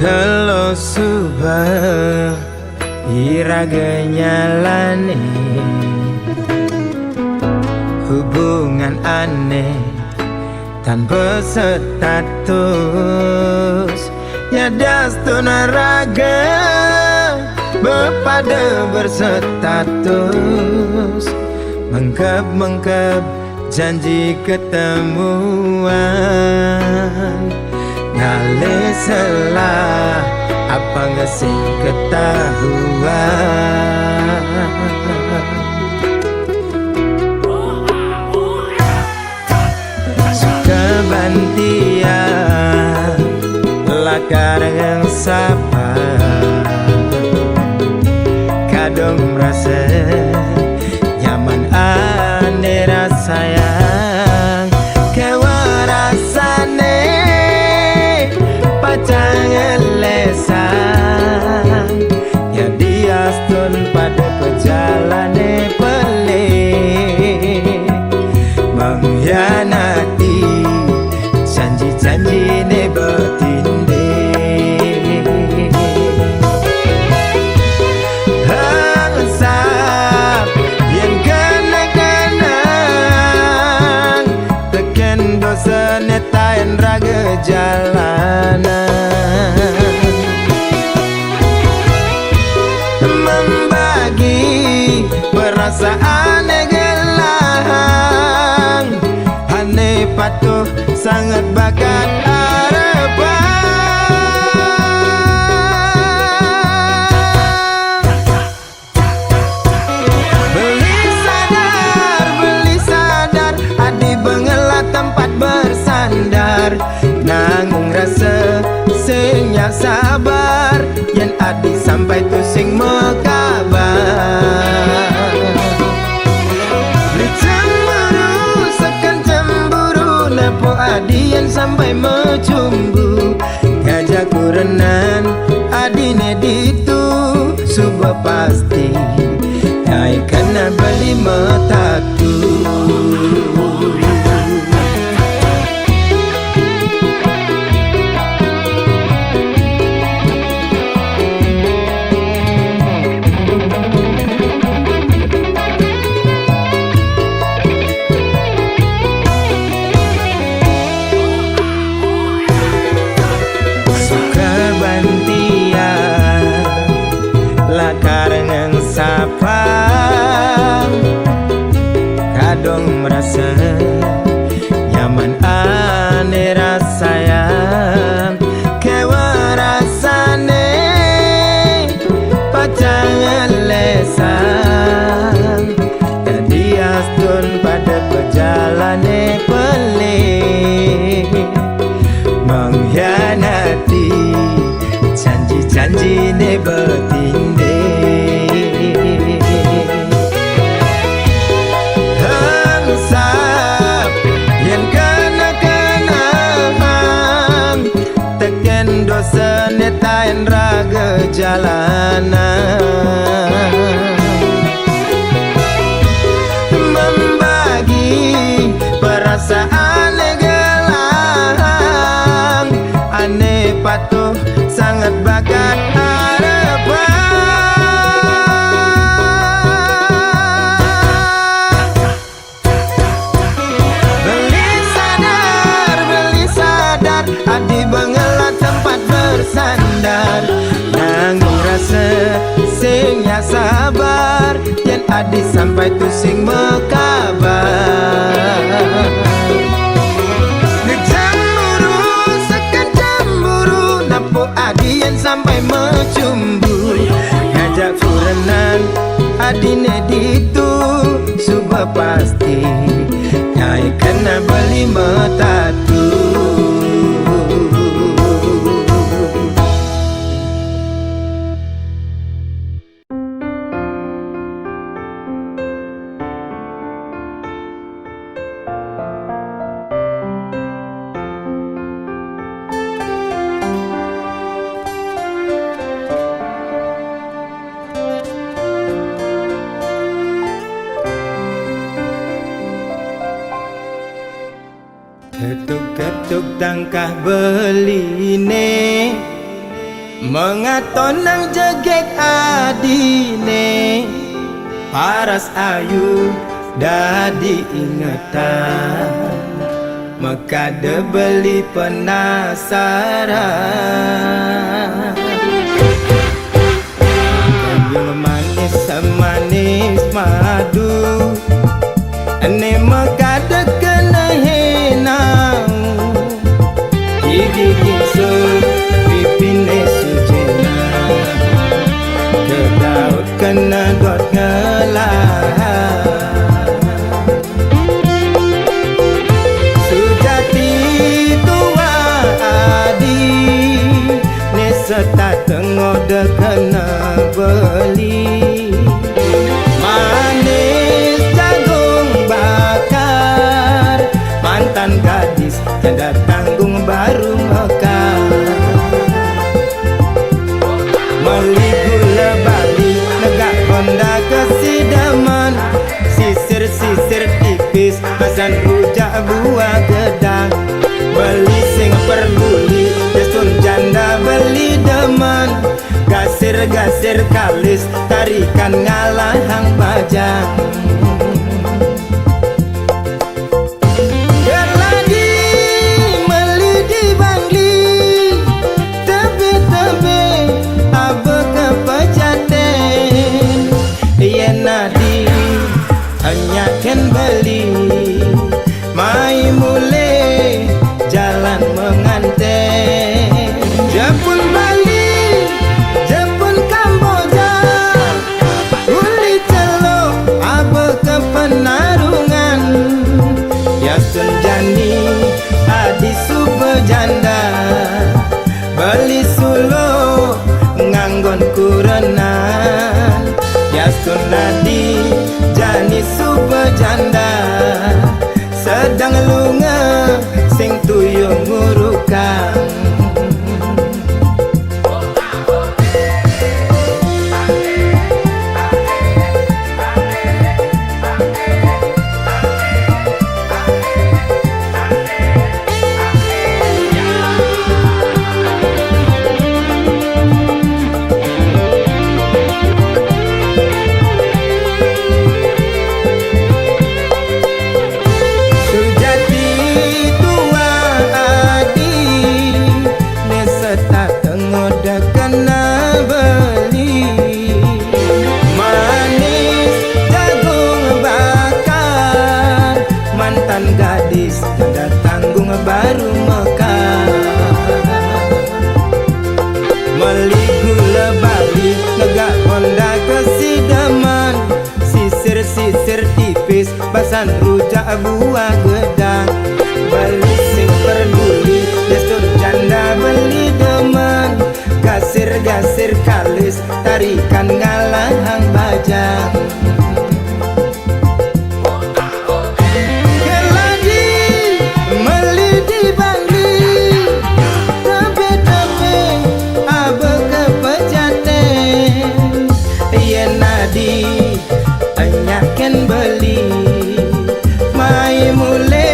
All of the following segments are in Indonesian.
Kalau subah iraga nyalane hubungan aneh tanpa status ya dastuna raga bepada berstatus mengkep janji ketemuan ngale salah apa ngasih ketahuan suka bantian lakar yang sabar kadang merasa nyaman aneh rasayang kewarasane pacangan lesan ya diastun pada perjalanan pelik mengkhianati janji-janji ne betinde hangsap yang kena-kenang teken dosa netain raga jalanan membagi perasaan gelang aneh patuh sangat bakat harapan beli sadar adi bengela tempat bersandar nanggung rasa senyak sabar yang adi sampai tu sing mekabar napo adian sampai mencumbu ngajak kurenan adine ditu subuh pasti kai kena beli metatu karengan sapang kadang merasa nyaman aneh rasayang kewarasane pacangan lesan jadi astun pada perjalanan pelik mengkhianati janji-janji ne betinde hangsap yang kena-kenang teken dosa netain raga jalanan membagi perasaan gelang aneh patuh sangat bakat harapan beli sadar adi bengela tempat bersandar nanggung rasa sing ya sabar yang adi sampai tu sing mekabar adian sampai mencumbu ngajak furenan adine ditu subuh pasti kai kena beli metatu ketuk-ketuk tangkah beline Mengaton nang jeget adine paras ayu dadi ingetan mekade beli penasaran Kambing manis semanis madu ane mekade kena henau gigi gingsul pipine sujena ke daud kena dot ngelah sujati tua adi neseta tengode kena beli manis jagung bakar mantan gadis ada tanggung baru mekar Meli gula bali negak Honda kesidaman sisir-sisir tipis pesan rujak buah gedang beli sing perguli desun janda beli deman gasir-gasir kalis tarikan ngalahang bajang hanya ken beli mai mule jalan menganten Jepun Bali Jepun Kamboja uli celok abe ke penarungan Yasun Jani adi subejanda beli sulo nganggon kurenan Yasun Nadi Jani subejanda sedang lunga sing tuyung ngurukan gadis ada tanggung baru mekar Meli gula bali negak Honda kesidaman sisir-sisir tipis basan rujak buah gedang beli sing peduli desun janda beli deman gasir-gasir kalis tarikan ngalahang bajang anyaken beli mai mule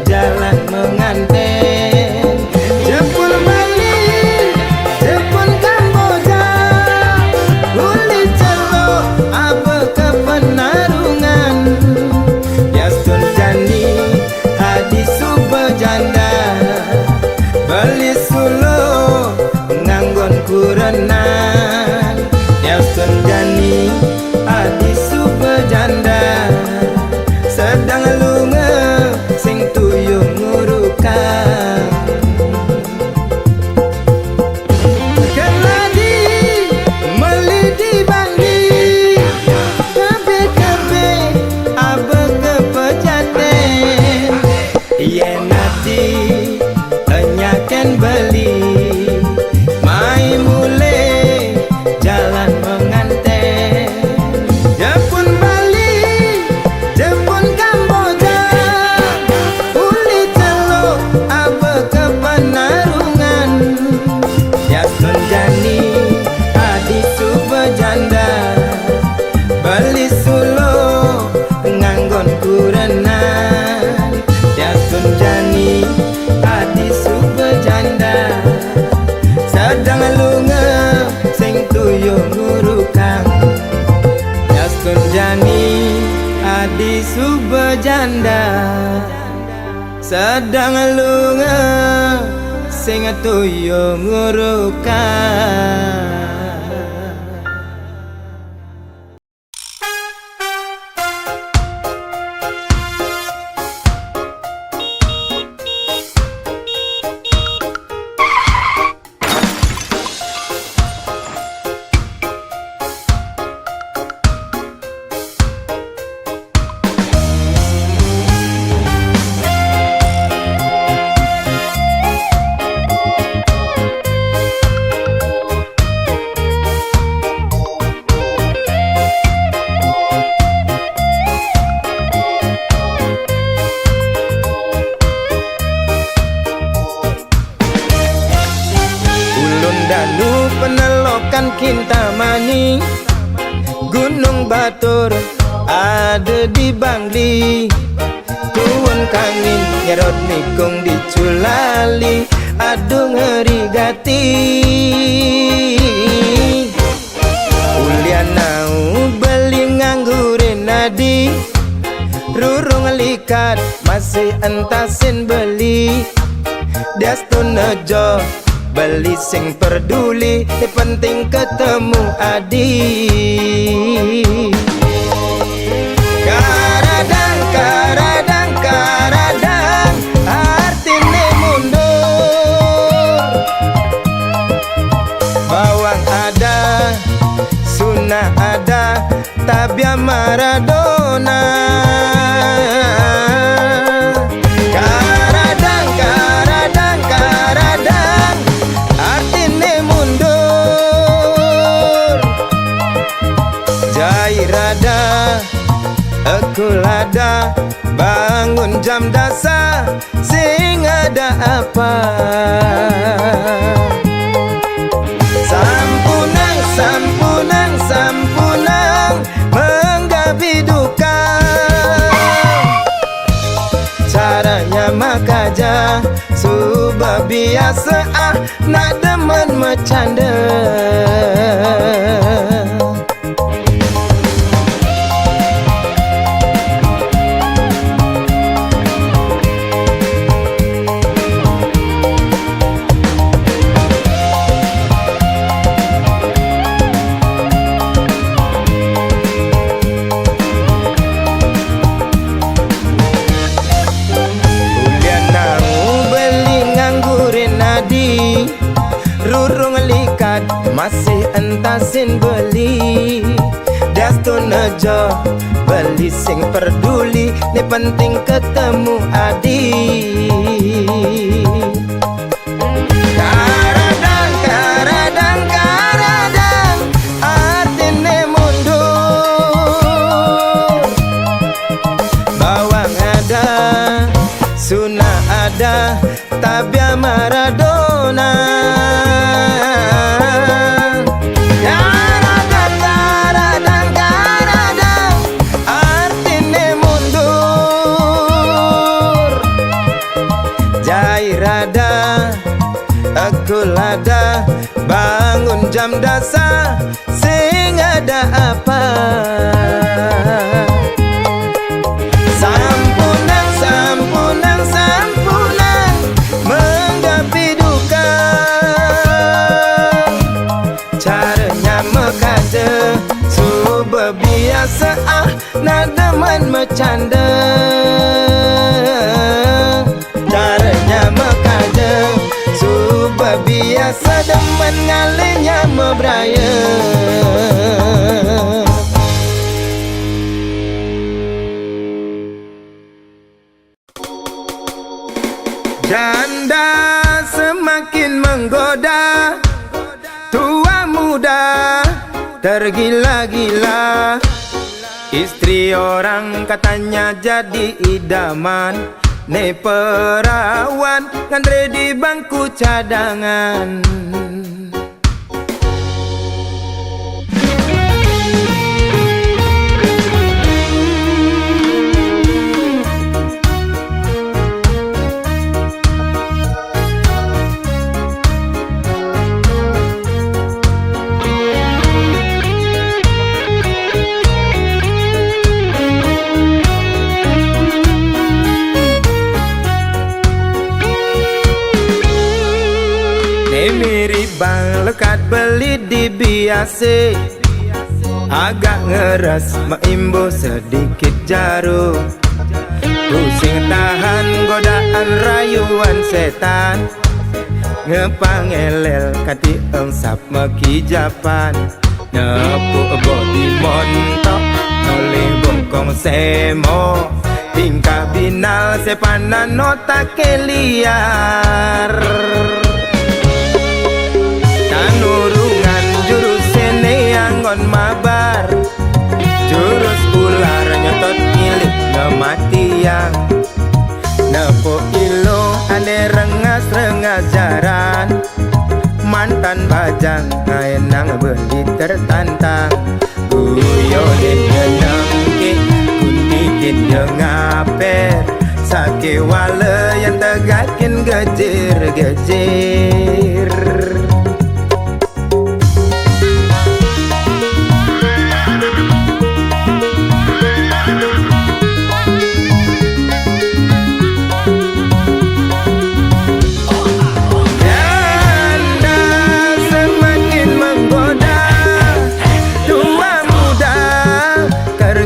jalan menganten Jepun Bali Jepun Kamboja sedang lunga sing tuyo ngurukan. Penelokan Kintamani, Gunung Batur ada di Bangli, Tuwon Kangin nyerot nikung di Culali, aduh ngeri gati. Ulianau beli nganggurin nadi, rurung likat masih entasin beli, Daston Nejo beli sing peduli, penting ketemu adi. Karadang, karadang, karadang, artine mundur. Bawang ada, sunnah ada, tabia Maradona. Karadang, karadang, karadang, artine mundur. Jairada, aku lada, bangun jam dasar, sing ada apa? Sampunang, sampunang, sampunang, menggabi duka. Caranya makaja, subah biasa nak demen bercanda. Rurung likat masih entasin beli, Daston Nejo beli sing peduli, ni penting ketemu adi. Karadang, karadang, karadang, artine mundur. Bawang ada, sunnah ada, tabia Maradona. Karadang, karadang, karadang, artine mundur. Jairada, aku lada, bangun jam dasar, sing ada apa? Sampunang, sampunang, sampunang, menggapi duka. Caranya mekaja, subah biasa nak demen bercanda. Caranya mekaja, subah biasa demen ngalinya mebraya. Janda semakin menggoda, tua muda tergila-gila. Istri orang katanya jadi idaman, ne perawan ngandre di bangku cadangan. mirip bang lekat beli di biasa, agak ngeras meimbo sedikit jarum. Pusing tahan godaan rayuan setan, ngepangelel kati engsap meki Japan. Nepuk bodi montok oleh bongkong semo, tingkah binal sepanan otak liar. Tanurungan jurus sene angon mabar, jurus ular nyotot milik kematian. Nepuk ilo ane rengas-rengas jaran, mantan bajang enang bendi tertantang. Guyonin nyenengke kuntitin jengaper, sake wale yang tegakin gejer-gejer.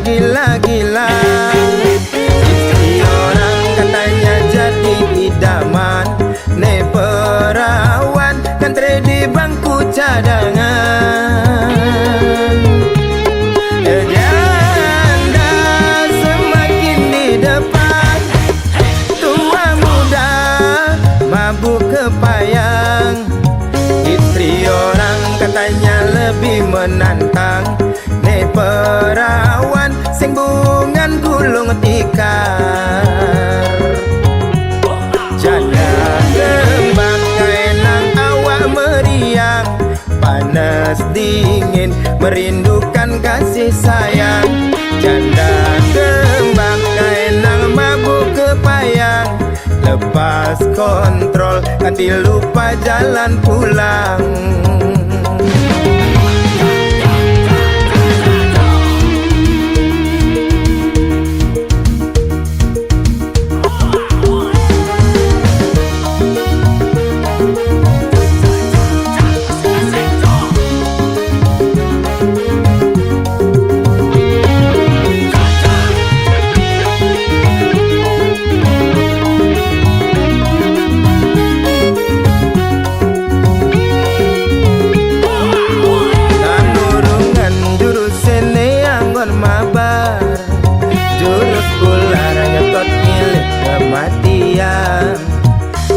Gila-gila, istri orang katanya jadi idaman, ne perawan kan di bangku cadangan. Janda semakin di depan, tua muda mabuk kepayang, istri orang katanya lebih menantang, ne perawan sing bungan gulung tikar. Janda kembang kaenang awak meriang, panas dingin merindukan kasih sayang. Janda kembang kaenang mabuk kepayang, lepas kontrol nanti lupa jalan pulang.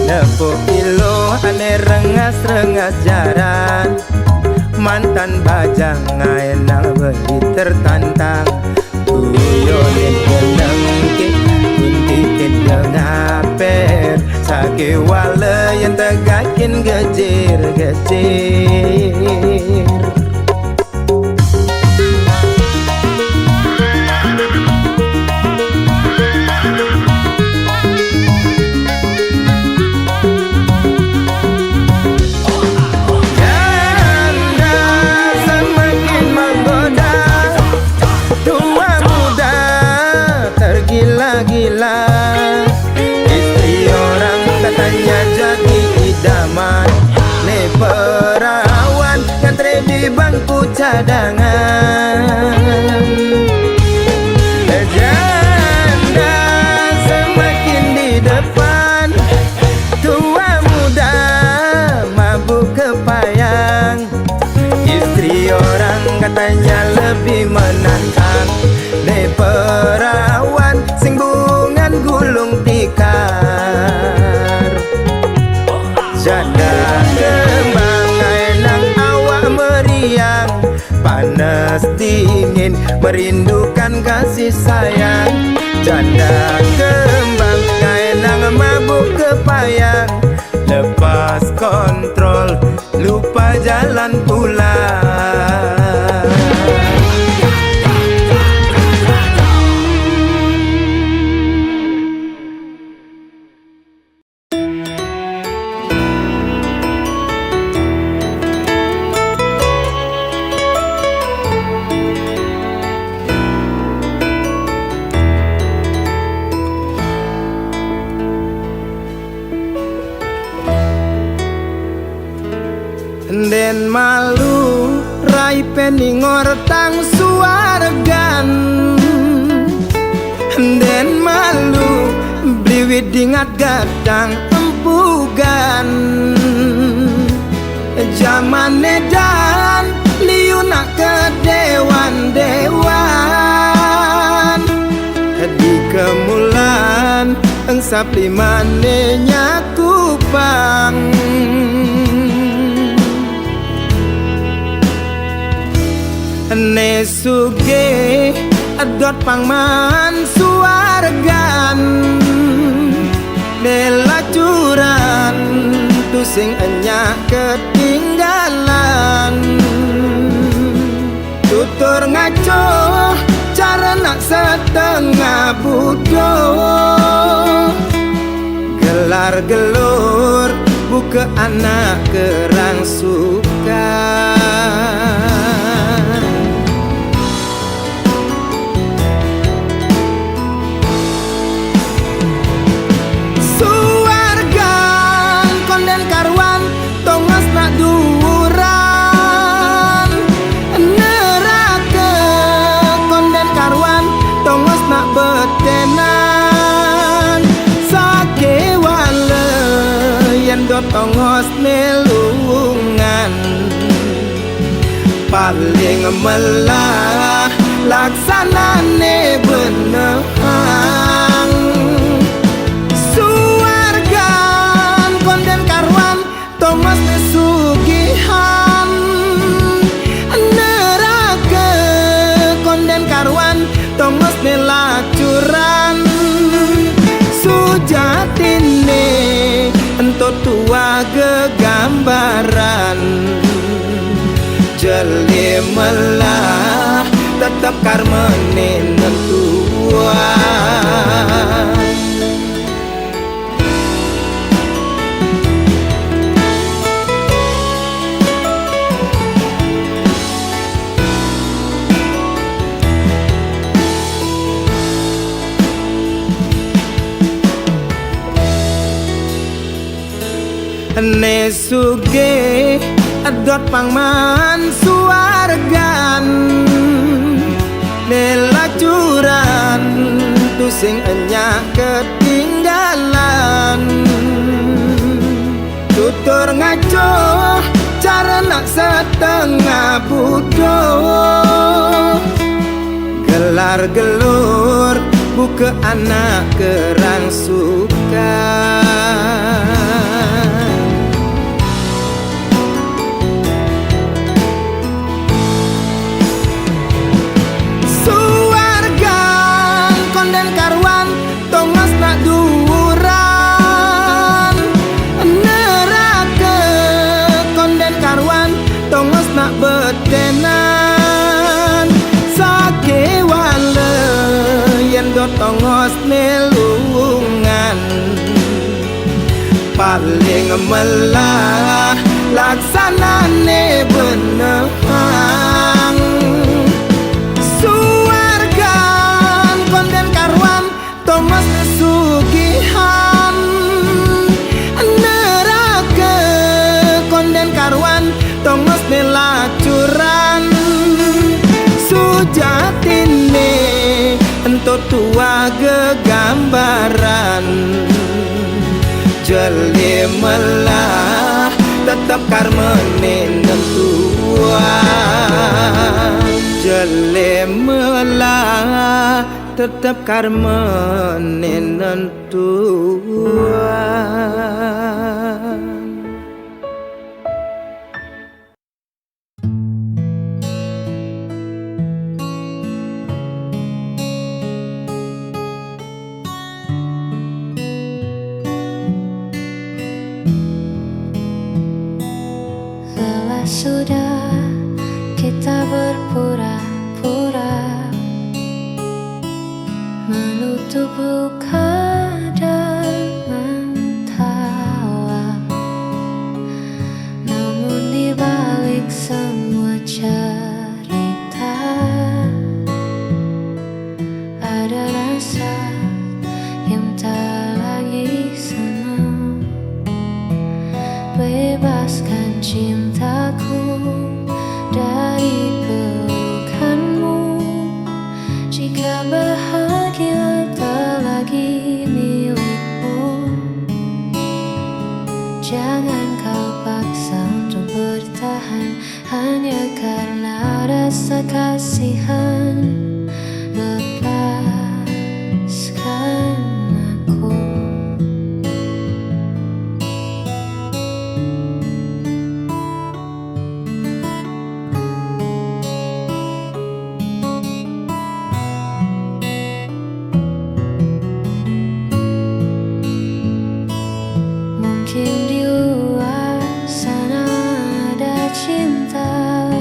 Nepuk ilo ane rengas-rengas jaran, mantan bajang enang beli tertantang. Guyonin nyenengke kuntitin jengaper, sake wale yang tegakin gejer-gejer. Gila-gila, istri orang katanya jadi idaman, ne perawan ngantri di bangku cadangan. Janda semakin di depan, tua muda mabuk kepayang, istri orang katanya lebih menantang, ne perawan sing bungan gulung tikar. Janda kembang enang awak meriang, panas dingin merindukan kasih sayang. Janda kembang enang mabuk kepayang, lepas kontrol lupa jalan pulang. Den malu rai peningor tang suargan, den malu bliwit dingat gadang empugan. Zaman edan liu nak ke dewan-dewan, di kemulan engsap limane nyakupang. Ne suge adot pangman suargan, nelacuran tu sing enya ketinggalan. Tutur ngaco cara nak setengah bodoh, gelar gelur buka anak kerang suka. Tongos nelungan paling melah laksanane benehang. Suargan konden karwan tongos nesugihan, neraka konden karwan tongos nelacuran. Sujatine entot tua gegambaran, jeli melah tetap karmene nentua. Ne suge adot pangman suargan, nelacuran tu sing enya ketinggalan. Tutur ngaco cara nak setengah bodoh, gelar gelur buka anak kerang suka. Betenan sake wale yen do tongos nelungan, paling melah laksanane benehang. Suargan konden karwan tongos nesugihan, neraka konden karwan tongos nelacuran. Sujatine entot tua gegambaran, jeli melah tetap karmene nentua. Jeli melah tetap karmene nentua. Sudah kita berpura-pura menutup luka dan mentawa, namun di balik semua cerita ada rasa yang tak lagi senang. Bebaskan cinta Jangan kau paksa untuk bertahan hanya karena rasa kasihan. Lepaskan aku. Mungkin di luar sana ada cinta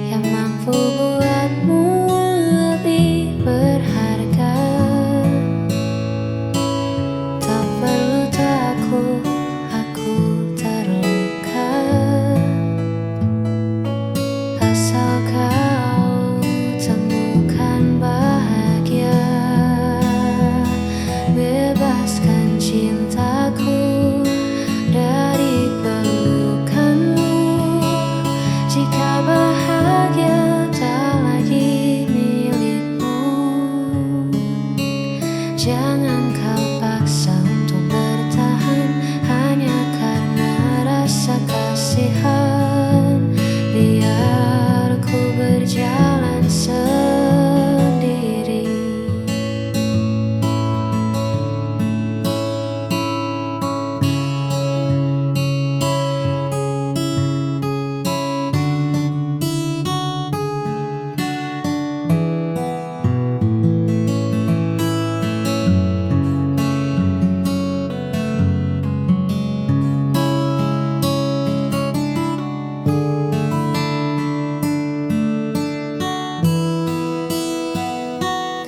yang mampu buatmu lebih berharga. Tak perlu takut, aku terluka. Asal kau temukan bahagia. Bebaskan cintaku dari pelukanmu. Jika bahagia tak lagi milikmu, jangan kau paksa untuk bertahan hanya karena rasa kasihan. Biar ku berjalan sendiri.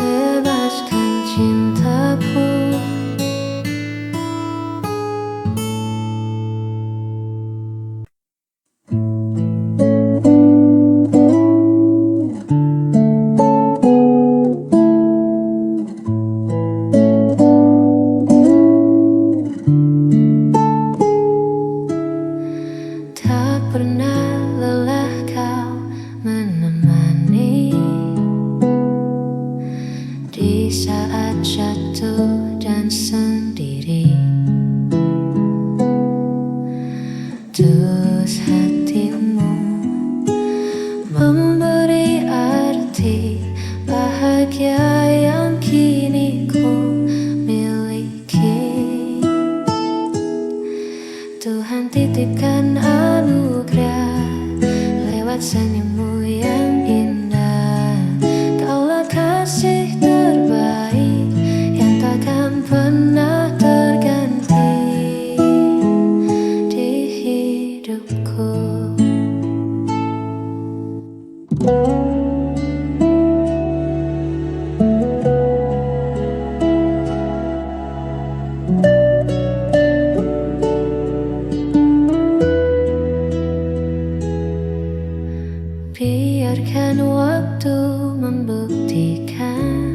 Bebaskan cintaku. Tak pernah lelah kau menemani di saat jatuh dan sendiri. Terus hatimu memberi arti bahagia yang kini ku miliki. Tuhan titipkan anugerah lewat senyummu yang indah. Kaulah kasih terbaik yang takkan pernah terganti di hidupku. Biarkan waktu membuktikan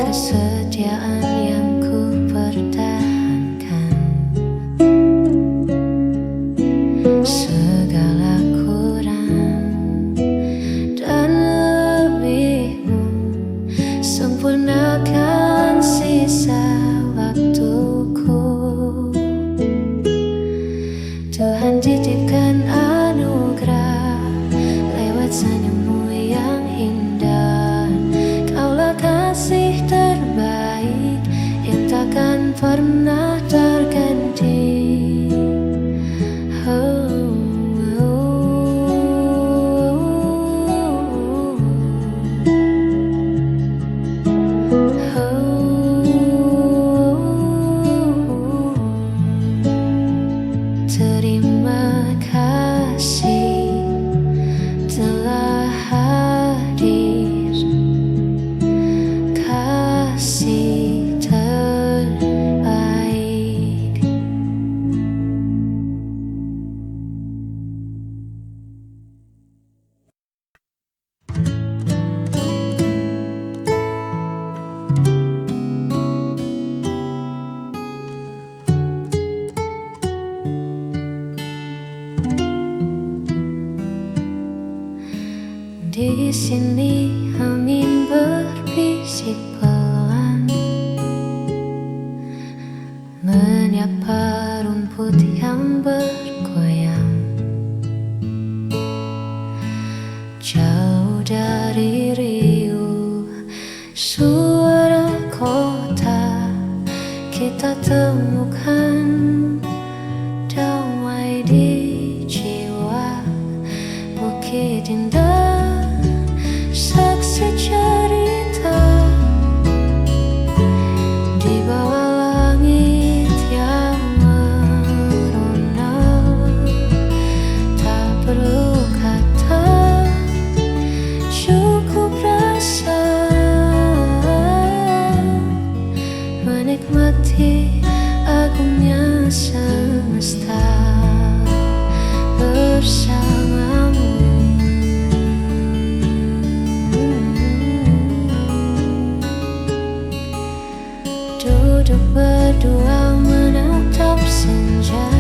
kesetiaan yang ku pertahankan. Segala kurang dan lebihmu, sempurnakan sisa waktuku. Tuhan titipkan anugerah lewat senyummu yang indah. Kaulah kasih terbaik yang takkan pernah terganti. Terima kasih telah hadir, kasih terbaik. Di sini angin berbisik pelan, menyapa rumput yang bergoyang. Jauh dari riuh suara kota, kita temukan damai di jiwa. Bukit indah, saksi cerita di bawah langit yang merona. Tak perlu kata, cukup rasa menikmati agungnya semesta bersamamu. Duduk berdua menatap senja,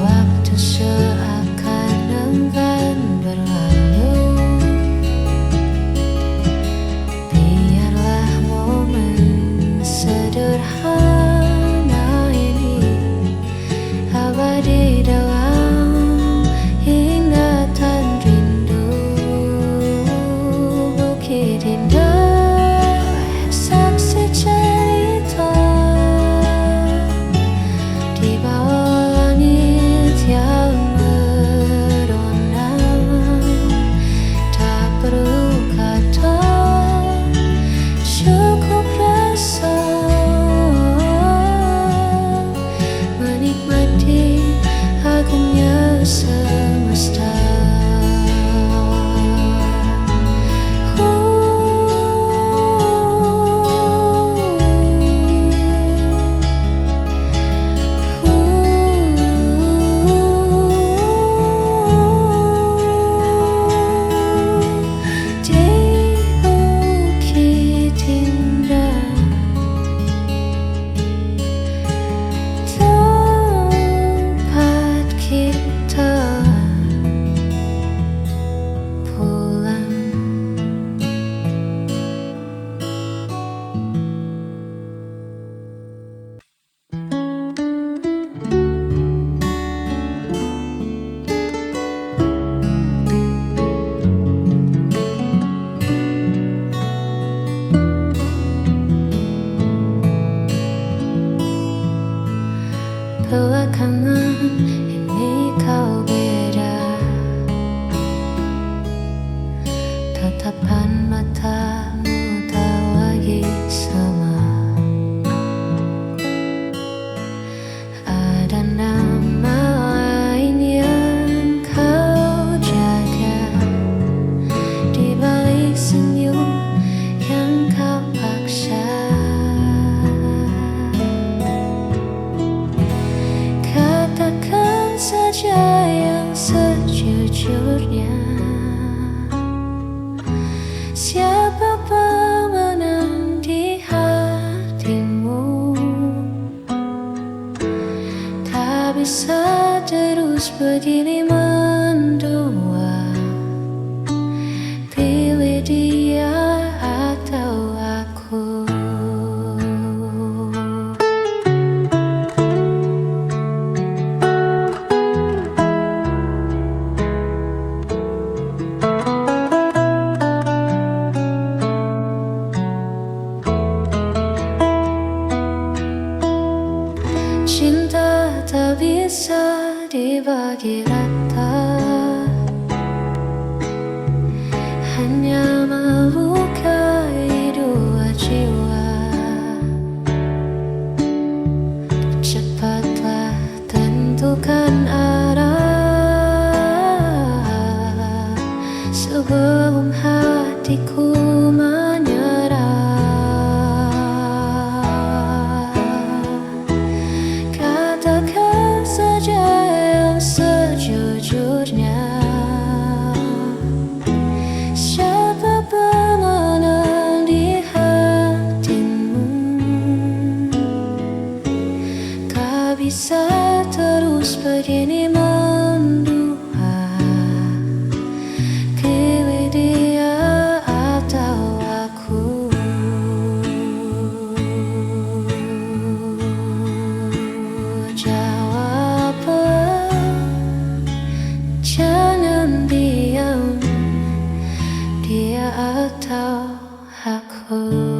waktu seakan enggan berlalu. Biarlah momen sederhana ini abadi dalam ingatan rindu. Bukit indah, saksi cerita di bawah langit yang merona. Tak perlu kata, cukup rasa menikmati agungnya semesta. Di bukit indah, tempat kita pulang. Belakangan ini kau beda, tatapan matamu tak lagi sama. Ada nama lain yang kau jaga di balik senyum yang kau paksa. Katakan saja yang sejujurnya, siapa pemenang di hatimu? Tak bisa terus begini mendua, pilih dia atau aku. Cinta tak bisa dibagi rata, hanya melukai dua jiwa. Cepatlah tentukan arah sebelum hatiku menyerah. Katakan saja yang sejujurnya, siapa pemenang di hatimu? Tak bisa terus begini mendua, pilih dia atau aku. Jangan diam, dia atau aku.